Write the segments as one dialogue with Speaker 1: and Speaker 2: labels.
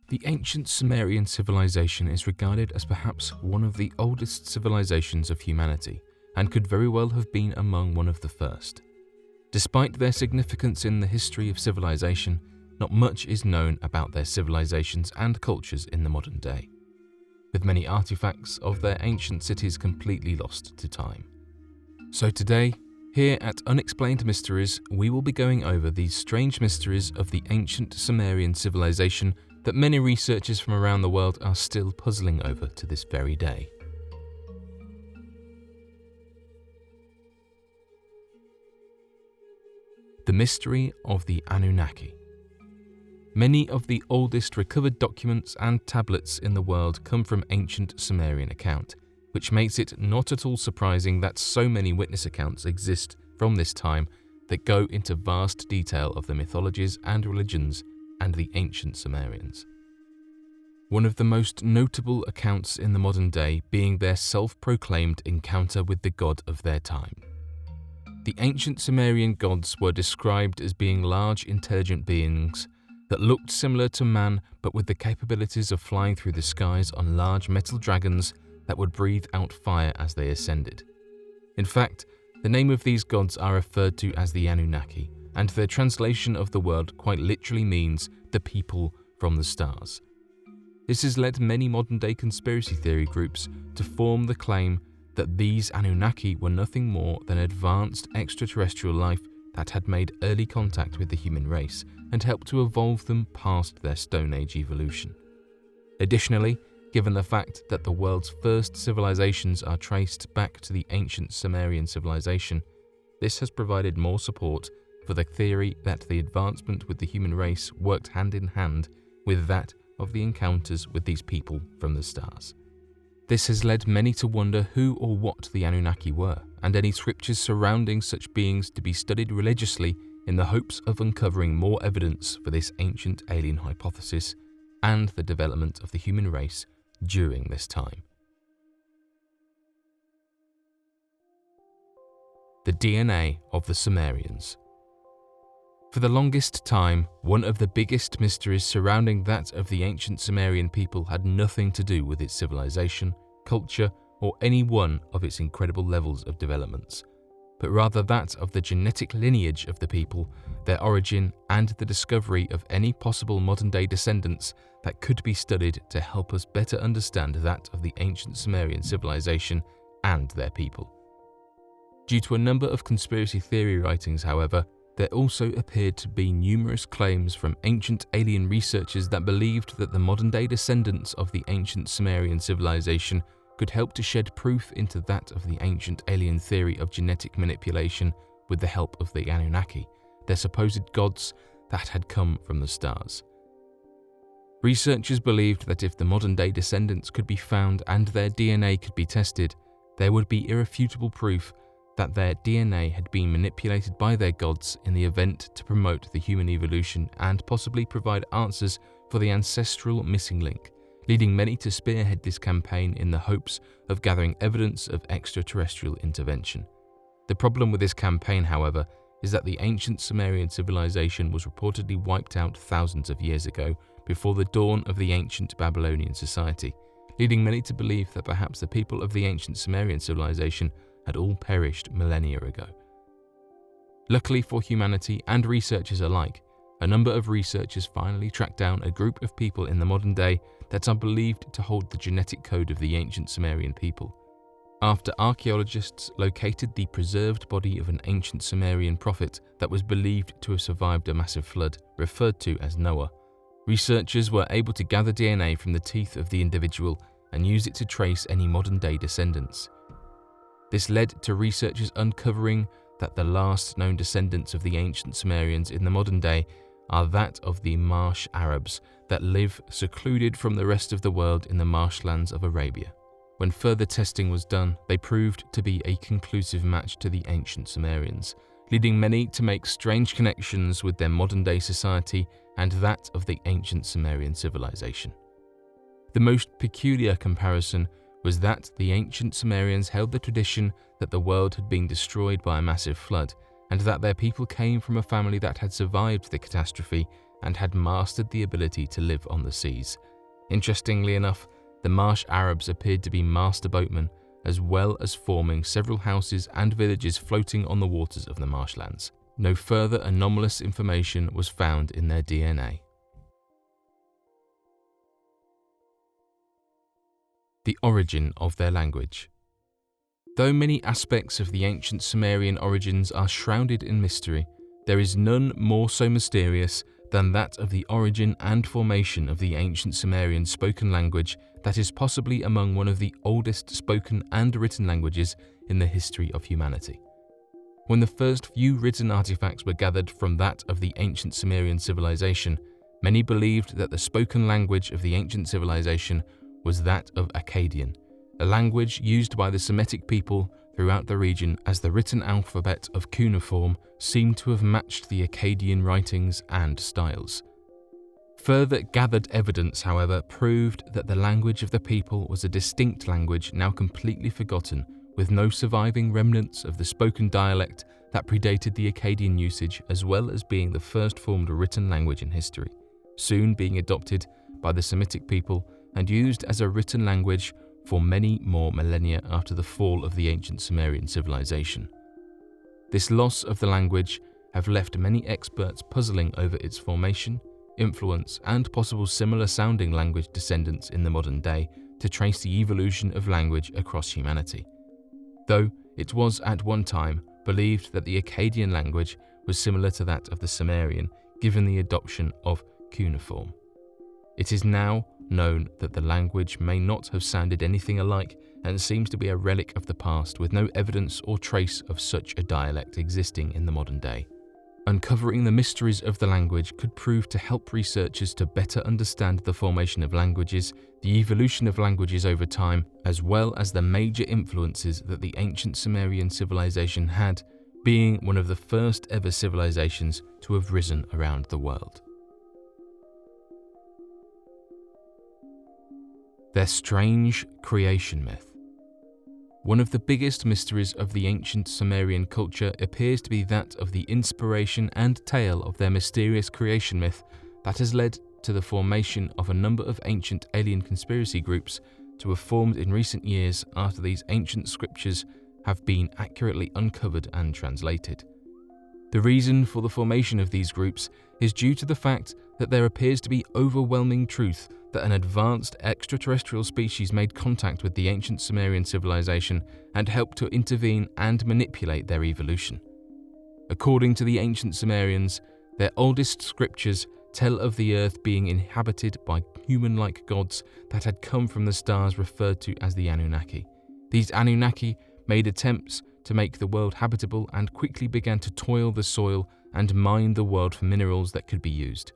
Speaker 1: The Ancient Sumerian Civilization is regarded as perhaps one of the oldest civilizations of humanity, and could very well have been among one of the first. Despite their significance in the history of civilization, not much is known about their civilizations and cultures in the modern day, with many artifacts of their ancient cities completely lost to time. So today, here at Unexplained Mysteries, we will be going over these strange mysteries of the Ancient Sumerian Civilization that many researchers from around the world are still puzzling over to this very day. The mystery of the Anunnaki. Many of the oldest recovered documents and tablets in the world come from ancient Sumerian account, which makes it not at all surprising that so many witness accounts exist from this time that go into vast detail of the mythologies and religions and the ancient Sumerians. One of the most notable accounts in the modern day being their self-proclaimed encounter with the god of their time. The ancient Sumerian gods were described as being large, intelligent beings that looked similar to man but with the capabilities of flying through the skies on large metal dragons that would breathe out fire as they ascended. In fact, the name of these gods are referred to as the Anunnaki, and their translation of the word quite literally means the people from the stars. This has led many modern-day conspiracy theory groups to form the claim that these Anunnaki were nothing more than advanced extraterrestrial life that had made early contact with the human race and helped to evolve them past their Stone Age evolution. Additionally, given the fact that the world's first civilizations are traced back to the ancient Sumerian civilization, this has provided more support for the theory that the advancement with the human race worked hand in hand with that of the encounters with these people from the stars. This has led many to wonder who or what the Anunnaki were, and any scriptures surrounding such beings to be studied religiously in the hopes of uncovering more evidence for this ancient alien hypothesis and the development of the human race during this time. The DNA of the Sumerians. For the longest time, one of the biggest mysteries surrounding that of the ancient Sumerian people had nothing to do with its civilization, culture, or any one of its incredible levels of developments, but rather that of the genetic lineage of the people, their origin, and the discovery of any possible modern-day descendants that could be studied to help us better understand that of the ancient Sumerian civilization and their people. Due to a number of conspiracy theory writings, however, there also appeared to be numerous claims from ancient alien researchers that believed that the modern-day descendants of the ancient Sumerian civilization could help to shed proof into that of the ancient alien theory of genetic manipulation with the help of the Anunnaki, their supposed gods that had come from the stars. Researchers believed that if the modern-day descendants could be found and their DNA could be tested, there would be irrefutable proof that their DNA had been manipulated by their gods in the event to promote the human evolution and possibly provide answers for the ancestral missing link, leading many to spearhead this campaign in the hopes of gathering evidence of extraterrestrial intervention. The problem with this campaign, however, is that the ancient Sumerian civilization was reportedly wiped out thousands of years ago before the dawn of the ancient Babylonian society, leading many to believe that perhaps the people of the ancient Sumerian civilization had all perished millennia ago. Luckily for humanity and researchers alike, a number of researchers finally tracked down a group of people in the modern day that are believed to hold the genetic code of the ancient Sumerian people. After archaeologists located the preserved body of an ancient Sumerian prophet that was believed to have survived a massive flood, referred to as Noah, researchers were able to gather DNA from the teeth of the individual and use it to trace any modern-day descendants. This led to researchers uncovering that the last known descendants of the ancient Sumerians in the modern day are that of the marsh Arabs that live secluded from the rest of the world in the marshlands of Arabia. When further testing was done, they proved to be a conclusive match to the ancient Sumerians, leading many to make strange connections with their modern-day society and that of the ancient Sumerian civilization. The most peculiar comparison was that the ancient Sumerians held the tradition that the world had been destroyed by a massive flood, and that their people came from a family that had survived the catastrophe and had mastered the ability to live on the seas. Interestingly enough, the Marsh Arabs appeared to be master boatmen, as well as forming several houses and villages floating on the waters of the marshlands. No further anomalous information was found in their DNA. The origin of their language. Though many aspects of the ancient Sumerian origins are shrouded in mystery, there is none more so mysterious than that of the origin and formation of the ancient Sumerian spoken language that is possibly among one of the oldest spoken and written languages in the history of humanity. When the first few written artifacts were gathered from that of the ancient Sumerian civilization, many believed that the spoken language of the ancient civilization was that of Akkadian, a language used by the Semitic people throughout the region, as the written alphabet of cuneiform seemed to have matched the Akkadian writings and styles. Further gathered evidence, however, proved that the language of the people was a distinct language now completely forgotten, with no surviving remnants of the spoken dialect that predated the Akkadian usage, as well as being the first formed written language in history, soon being adopted by the Semitic people and used as a written language for many more millennia after the fall of the ancient Sumerian civilization. This loss of the language have left many experts puzzling over its formation, influence, and possible similar-sounding language descendants in the modern day to trace the evolution of language across humanity. Though it was at one time believed that the Akkadian language was similar to that of the Sumerian, given the adoption of cuneiform. It is now known that the language may not have sounded anything alike and seems to be a relic of the past, with no evidence or trace of such a dialect existing in the modern day. Uncovering the mysteries of the language could prove to help researchers to better understand the formation of languages, the evolution of languages over time, as well as the major influences that the ancient Sumerian civilization had, being one of the first ever civilizations to have risen around the world. Their strange creation myth. One of the biggest mysteries of the ancient Sumerian culture appears to be that of the inspiration and tale of their mysterious creation myth that has led to the formation of a number of ancient alien conspiracy groups to have formed in recent years after these ancient scriptures have been accurately uncovered and translated. The reason for the formation of these groups is due to the fact that there appears to be overwhelming truth that an advanced extraterrestrial species made contact with the ancient Sumerian civilization and helped to intervene and manipulate their evolution. According to the ancient Sumerians, their oldest scriptures tell of the earth being inhabited by human-like gods that had come from the stars referred to as the Anunnaki. These Anunnaki made attempts to make the world habitable and quickly began to toil the soil and mine the world for minerals that could be used.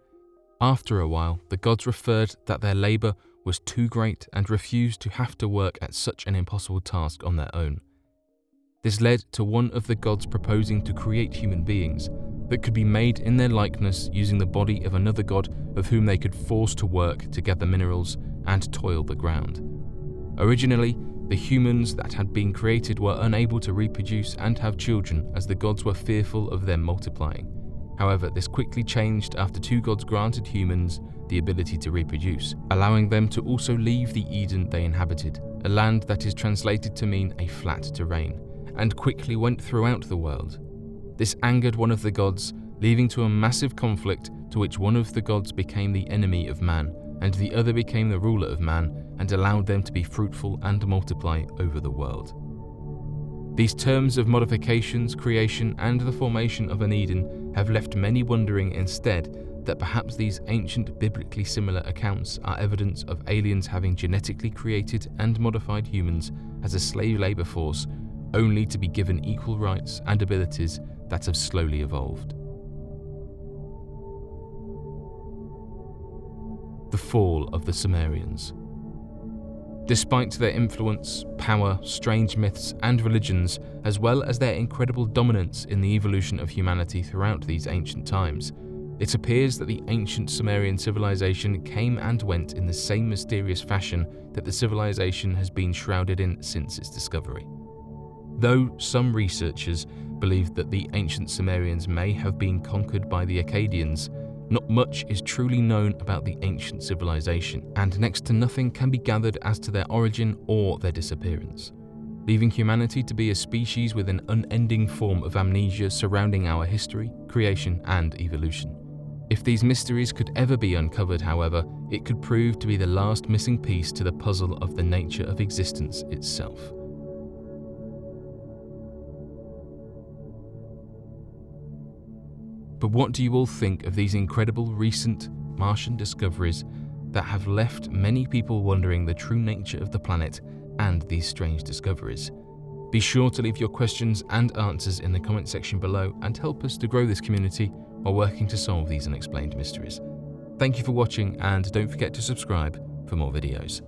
Speaker 1: After a while, the gods referred that their labor was too great and refused to have to work at such an impossible task on their own. This led to one of the gods proposing to create human beings that could be made in their likeness using the body of another god of whom they could force to work to gather minerals and toil the ground. Originally, the humans that had been created were unable to reproduce and have children, as the gods were fearful of them multiplying. However, this quickly changed after two gods granted humans the ability to reproduce, allowing them to also leave the Eden they inhabited, a land that is translated to mean a flat terrain, and quickly went throughout the world. This angered one of the gods, leading to a massive conflict to which one of the gods became the enemy of man, and the other became the ruler of man and allowed them to be fruitful and multiply over the world. These terms of modifications, creation, and the formation of an Eden have left many wondering instead that perhaps these ancient biblically similar accounts are evidence of aliens having genetically created and modified humans as a slave labor force, only to be given equal rights and abilities that have slowly evolved. The fall of the Sumerians. Despite their influence, power, strange myths, and religions, as well as their incredible dominance in the evolution of humanity throughout these ancient times, it appears that the ancient Sumerian civilization came and went in the same mysterious fashion that the civilization has been shrouded in since its discovery. Though some researchers believe that the ancient Sumerians may have been conquered by the Akkadians, Not much is truly known about the ancient civilization, and next to nothing can be gathered as to their origin or their disappearance, leaving humanity to be a species with an unending form of amnesia surrounding our history, creation, and evolution. If these mysteries could ever be uncovered, however, it could prove to be the last missing piece to the puzzle of the nature of existence itself. But what do you all think of these incredible recent Martian discoveries that have left many people wondering the true nature of the planet and these strange discoveries? Be sure to leave your questions and answers in the comment section below and help us to grow this community while working to solve these unexplained mysteries. Thank you for watching, and don't forget to subscribe for more videos.